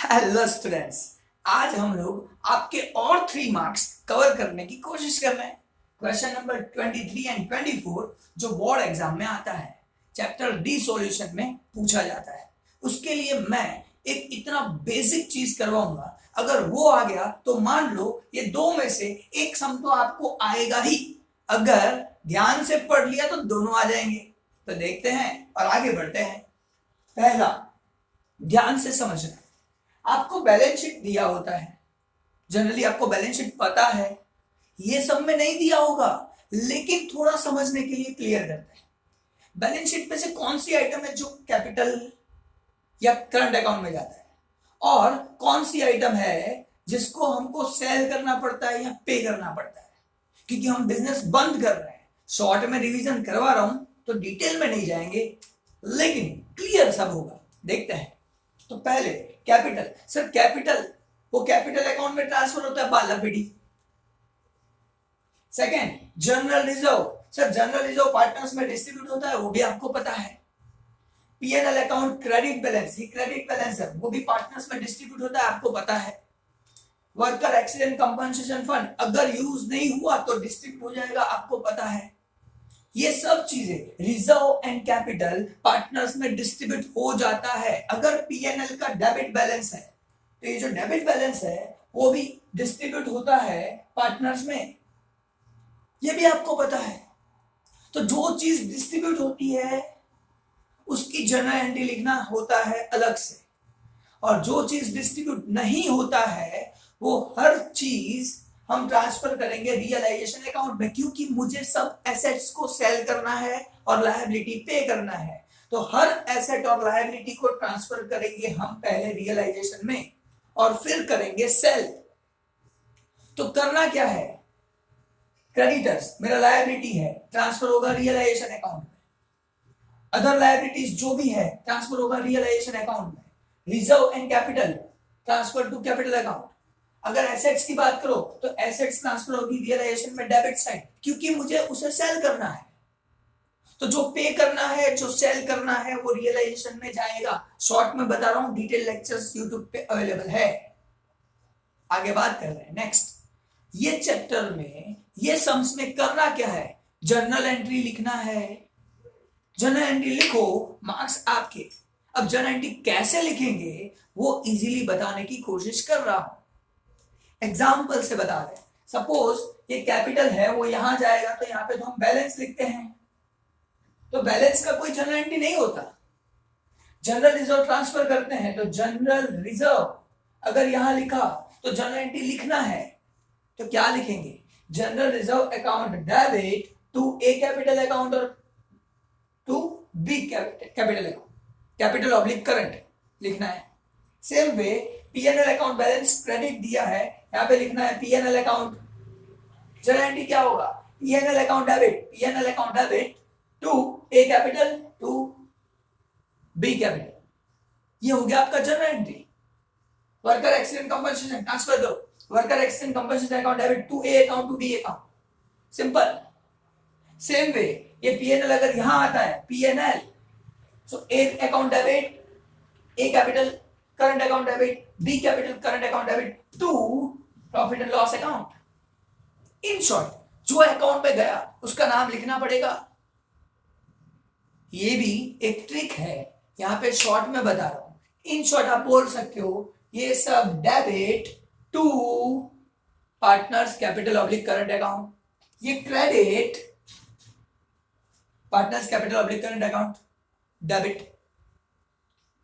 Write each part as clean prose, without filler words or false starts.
Hello students. आज हम लोग आपके और 3 मार्क्स कवर करने की कोशिश कर रहे हैं। क्वेश्चन नंबर 23 एंड 24 जो बोर्ड एग्जाम में आता है, चैप्टर डी सॉल्यूशन में पूछा जाता है। उसके लिए मैं एक इतना बेसिक चीज करवाऊंगा, अगर वो आ गया तो मान लो ये दो में से एक सम तो आपको आएगा ही। अगर ध्यान से पढ़ लिया तो दोनों आ जाएंगे। तो देखते हैं और आगे बढ़ते हैं। पहला, ध्यान से समझना। आपको बैलेंस शीट दिया होता है, जनरली आपको बैलेंस शीट पता है, ये सब में नहीं दिया होगा, लेकिन थोड़ा समझने के लिए क्लियर करते हैं। बैलेंस शीट में से कौन सी आइटम है जो कैपिटल या करंट अकाउंट में जाता है, और कौन सी आइटम है जिसको हमको सेल करना पड़ता है या पे करना पड़ता है। क्योंकि हम बिजनेस बंद कर रहे हैं, शॉर्ट में रिवीजन करवा रहा हूं तो डिटेल में नहीं जाएंगे, लेकिन क्लियर सब होगा। देखते हैं। तो पहले कैपिटल। सर कैपिटल वो कैपिटल अकाउंट में ट्रांसफर होता है बाला पीडी। Second, general reserve. Sir general reserve partners में डिस्ट्रीब्यूट होता है, वो भी आपको पता है। पीएनएल अकाउंट क्रेडिट बैलेंस, ये क्रेडिट बैलेंस है, वो भी पार्टनर्स में डिस्ट्रीब्यूट होता है, आपको पता है। वर्कर एक्सीडेंट कंपनसेशन फंड अगर यूज नहीं हुआ तो डिस्ट्रीब्यूट हो जाएगा, आपको पता है। ये सब चीजें रिजर्व एंड कैपिटल पार्टनर्स में डिस्ट्रीब्यूट हो जाता है। अगर पीएनएल का डेबिट बैलेंस है तो ये जो डेबिट बैलेंस है वो भी डिस्ट्रीब्यूट होता है पार्टनर्स में, ये भी आपको पता है। तो जो चीज डिस्ट्रीब्यूट होती है उसकी जर्नल एंट्री लिखना होता है अलग से, और जो चीज डिस्ट्रीब्यूट नहीं होता है वो हर चीज हम ट्रांसफर करेंगे रियलाइजेशन अकाउंट में, क्योंकि मुझे सब एसेट्स को सेल करना है और लायबिलिटी पे करना है। तो हर एसेट और लायबिलिटी को ट्रांसफर करेंगे हम पहले रियलाइजेशन में और फिर करेंगे सेल। तो करना क्या है, क्रेडिटर्स मेरा लायबिलिटी है, ट्रांसफर होगा रियलाइजेशन अकाउंट में। अदर लायबिलिटीज जो भी है ट्रांसफर होगा रियलाइजेशन अकाउंट में। Reserve and capital transfer to capital account. अगर एसेट्स की बात करो तो एसेट्स ट्रांसफर होगी रियलाइजेशन में डेबिट साइड, क्योंकि मुझे उसे सेल करना है। तो जो पे करना है, जो सेल करना है, वो रियलाइजेशन में जाएगा। शॉर्ट में बता रहा हूं, डिटेल लेक्चर्स यूट्यूब पे अवेलेबल है। आगे बात कर रहे हैं नेक्स्ट। ये चैप्टर में ये सम्स में करना क्या है, जर्नल एंट्री लिखना है। जर्नल एंट्री लिखो, मार्क्स आपके। अब जर्नल एंट्री कैसे लिखेंगे वो इजीली बताने की कोशिश कर रहा हूं, एग्जाम्पल से बता रहे हैं। सपोज ये कैपिटल है, वो यहां जाएगा तो यहां पे तो हम बैलेंस लिखते हैं, तो बैलेंस का कोई जनरल एंट्री नहीं होता। जनरल रिजर्व ट्रांसफर करते हैं तो जनरल रिजर्व अगर यहां लिखा तो जनरल एंट्री लिखना है, तो क्या लिखेंगे, general reserve account debit to A capital account और to B capital account, capital oblique current लिखना है। Same way PNL account balance credit दिया है, यहां पे लिखना है पीएनएल अकाउंट। जनरल एंट्री क्या होगा, PNL account debit, PNL account debit to A capital to B capital. ये हो गया आपका general entry. Worker accident compensation transfer करो, worker accident compensation account debit to A account to B account, simple. Same way ये PNL अगर यहां आता है PNL, so A account debit A capital current account debit, B capital current account debit to profit and loss account. In short जो account में गया उसका नाम लिखना पड़ेगा। ये भी एक ट्रिक है, यहां पे शॉर्ट में बता रहा हूं। इन शॉर्ट आप बोल सकते हो ये सब debit to partners capital oblique current account, ये credit partners capital oblique current account debit.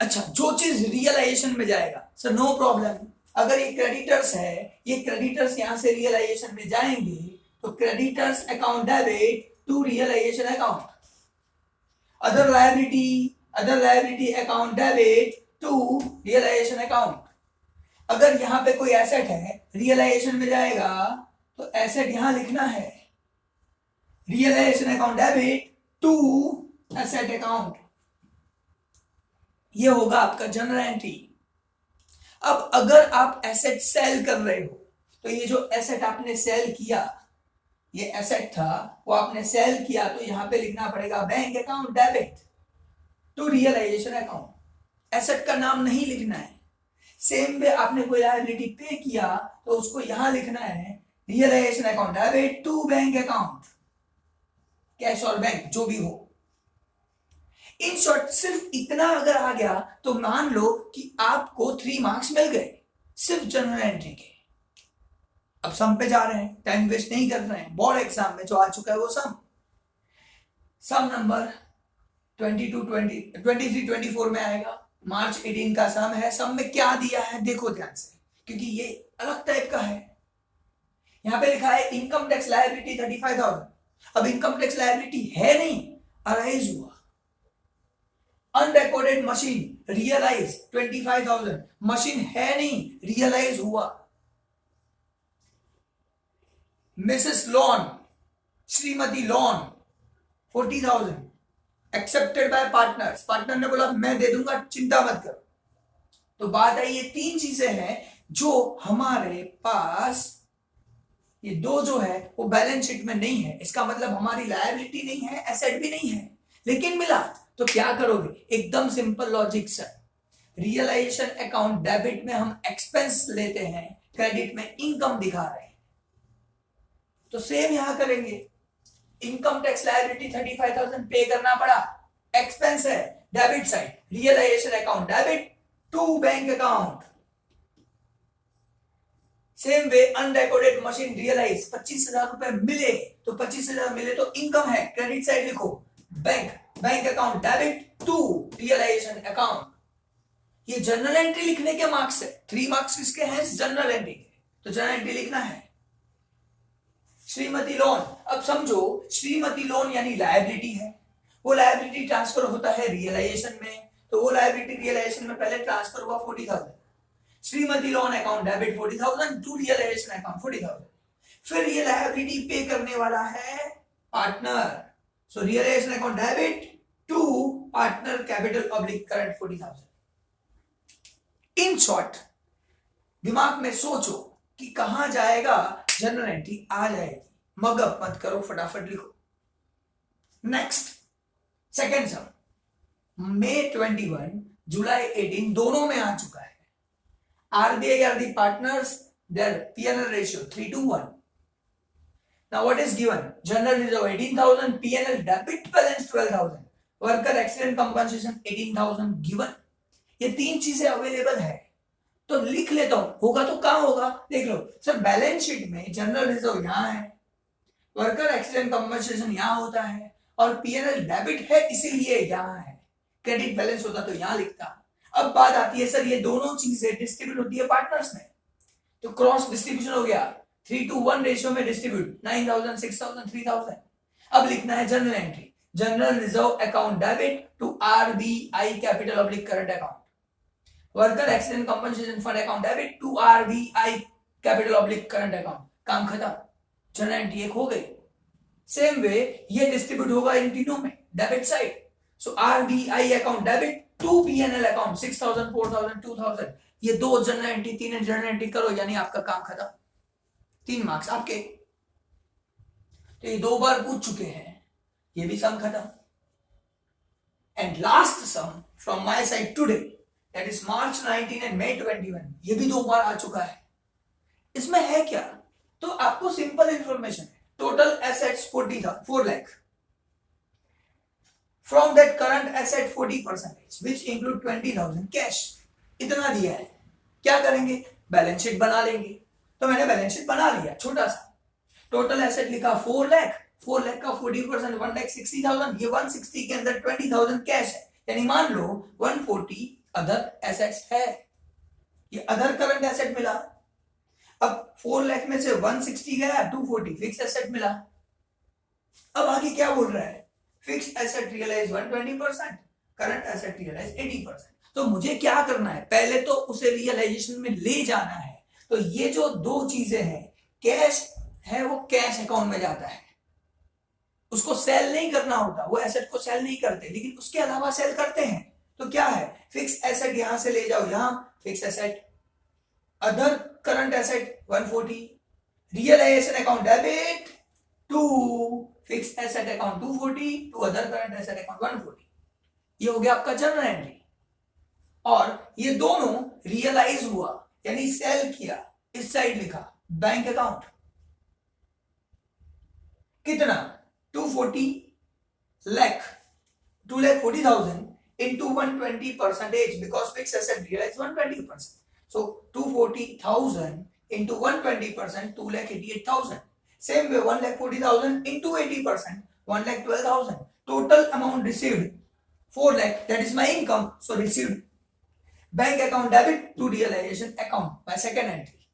अच्छा, जो चीज रियलाइजेशन में जाएगा, सर नो प्रॉब्लम। अगर ये क्रेडिटर्स है, ये क्रेडिटर्स यहां से रियलाइजेशन में जाएंगे तो creditors account debit to realisation account. Other liability account debit to realisation account. अगर यहां पे कोई एसेट है रियलाइजेशन में जाएगा तो एसेट यहां लिखना है, realisation account debit to asset account. ये होगा आपका जनरल एंट्री। अब अगर आप एसेट सेल कर रहे हो तो ये जो एसेट आपने सेल किया, ये एसेट था वो आपने सेल किया, तो यहां पे लिखना पड़ेगा bank account debit to realisation account. Asset का नाम नहीं लिखना है, सेम वे आपने कोई लायबिलिटी पे किया तो उसको यहां लिखना है realisation account debit to bank account, cash और बैंक जो भी हो। इन शॉर्ट सिर्फ इतना अगर आ गया तो मान लो कि आपको 3 मार्क्स मिल गए सिर्फ जनरल एंट्री के। अब सम पे जा रहे हैं, टाइम वेस्ट नहीं कर रहे हैं, बोर्ड एग्जाम में जो आ चुका है वो सम नंबर 23-24 में आएगा। मार्च 18 का सम है। सम में क्या दिया है देखो ध्यान से, क्योंकि ये अलग टाइप का है। यहां पे लिखा है इनकम टैक्स लायबिलिटी 35,000। अब इनकम टैक्स लायबिलिटी है नहीं, अराइज हुआ। अनरिकॉर्डेड मशीन रियलाइज 25,000, मशीन है नहीं, रियलाइज हुआ। Mrs lawn, Shrimati lawn 40,000 accepted by partners, partner ने बोला मैं दे दूंगा, चिंता मत करो। तो बात है ये 3 चीजें हैं जो हमारे पास, ये 2 जो है वो बैलेंस शीट में नहीं है। इसका मतलब हमारी लायबिलिटी नहीं है, एसेट भी नहीं है, लेकिन मिला। तो क्या करोगे, एकदम simple logic sir. Realisation account debit में हम एक्सपेंस लेते हैं, क्रेडिट में इनकम दिखा रहे हैं, तो सेम यहां करेंगे। इनकम टैक्स लायबिलिटी 35,000 पे करना पड़ा, एक्सपेंस है debit side, realisation account debit to bank account. Same way unrecorded machine realise 25,000 रुपए मिले, तो 25,000 मिले तो इनकम है, क्रेडिट साइड लिखो bank account debit to realisation account. ये जनरल एंट्री लिखने के मार्क्स है, 3 मार्क्स किसके हैं, जनरल एंट्री के, तो जनरल एंट्री लिखना है। श्रीमती लोन, अब समझो श्रीमती लोन यानी लायबिलिटी है, वो लायबिलिटी ट्रांसफर होता है रियलाइजेशन में, तो वो लायबिलिटी रियलाइजेशन में पहले ट्रांसफर हुआ 40,000। Shrimati loan account debit 40,000 to realisation account 40,000। फिर ये लायबिलिटी पे करने वाला है partner, so realisation account debit to partner capital public current 40,000। In short दिमाग में सोचो कि कहां जाएगा, जनरल एंट्री आ जाएगी, मगअप मत करो, फटाफट लिखो। नेक्स्ट सेकेंड सम, मई 21 जुलाई 18 दोनों में आ चुका है। RBI are the partners, their P&L ratio 3:1. Now what is given? General reserve 18,000, P&L debit balance 12,000, worker accident compensation 18,000 given. ये 3 चीजें अवेलेबल है, तो लिख लेता हूं। होगा तो कहां होगा देख लो सर, बैलेंस शीट में जनरल रिजर्व यहां है, वर्कर एक्सीडेंट कंपनसेशन यहां होता है, और P&L डेबिट है इसीलिए यहां है, क्रेडिट बैलेंस होता तो यहां लिखता। अब बात आती है सर ये दोनों चीजें डिस्ट्रीब्यूट होती है पार्टनर्स में, तो क्रॉस डिस्ट्रीब्यूशन हो गया, 3:1 रेशियो में डिस्ट्रीब्यूट 9,000 6,000 3,000। अब लिखना है journal entry, general reserve account debit to RBI capital public current account, worker accident compensation fund account debit to RBI capital public current account. काम खत्म, जनरल एंट्री एक हो गई। सेम वे ये डिस्ट्रीब्यूट होगा इन तीनों में, debit side, so RBI account debit to P&L account 6,000 4,000 2,000। ये 2 जनरल एंट्री 3 जनरल एंट्री करो, यानी आपका काम खत्म, 3 मार्क्स आपके। तो ये 2 बार पूछ चुके हैं, ये भी सम खत्म। And last sum from my side today, that is March 19 and May 21, ये भी 2 बार आ चुका है। इसमें है क्या, तो आपको सिंपल इंफॉर्मेशन है, total assets 4 lakh, from that current asset 40% which include 20,000 cash, इतना दिया है। क्या करेंगे, बैलेंस शीट बना लेंगे। तो मैंने बैलेंस शीट बना लिया, छोटा सा, टोटल एसेट लिखा 4 लाख, 4 लाख का 40% 1,60,000, ये 160 के अंदर 20,000 कैश है, यानी मान लो 140 अदर एसेट्स है, ये अदर करंट एसेट मिला। अब 4 लाख में से 160 गया, 240 फिक्स एसेट मिला। अब आगे क्या बोल रहा है, fix asset realise 120%, current asset realise 80%। तो मुझे क्या करना है, पहले तो उसे रियलाइजेशन में ले जाना है। तो ये जो 2 चीजें हैं, कैश है वो कैश अकाउंट में जाता है, उसको सेल नहीं करना होता, वो एसेट को सेल नहीं करते, लेकिन उसके अलावा सेल करते हैं। तो क्या है, फिक्स एसेट यहां से ले जाओ, यहां fix asset, other current asset 140, realisation account debit to fix asset account 240 to other current asset account 140। ये हो गया आपका जनरल एंट्री। और ये दोनों रियलाइज हुआ यानी सेल किया, इस साइड लिखा बैंक अकाउंट कितना 240 lakh 2,40,000 into 120 percentage because fixed asset realized 120%. So 240,000 into 120%, 2,88,000. Same way 1,40,000 into 80%, 1,12,000. Total amount received 4 lakh. That is my income. So received bank account debit to realization account by second entry.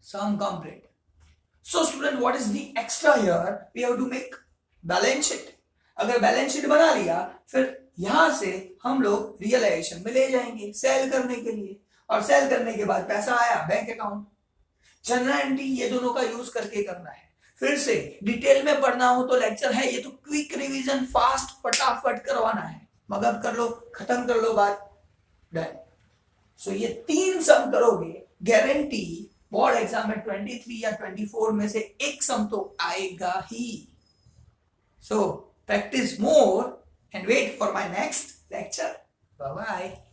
Sum complete. So student, what is the extra here? We have to make balance sheet. अगर balance sheet बना लिया फिर यहां से हम लोग realisation में ले जाएंगे सेल करने के लिए, और सेल करने के बाद पैसा आया बैंक अकाउंट। जनरल एंट्री ये दोनों का यूज करके करना है। फिर से डिटेल में पढ़ना हो तो लेक्चर है, ये तो क्विक रिवीजन फास्ट फटाफट करवाना है, मगब कर लो, खत्म कर लो बात, डन। सो ये 3 सम करोगे, गारंटी बोर्ड एग्जाम में 23 या 24 में से एक सम तो आएगा ही। So practice more and wait for my next lecture. Bye bye.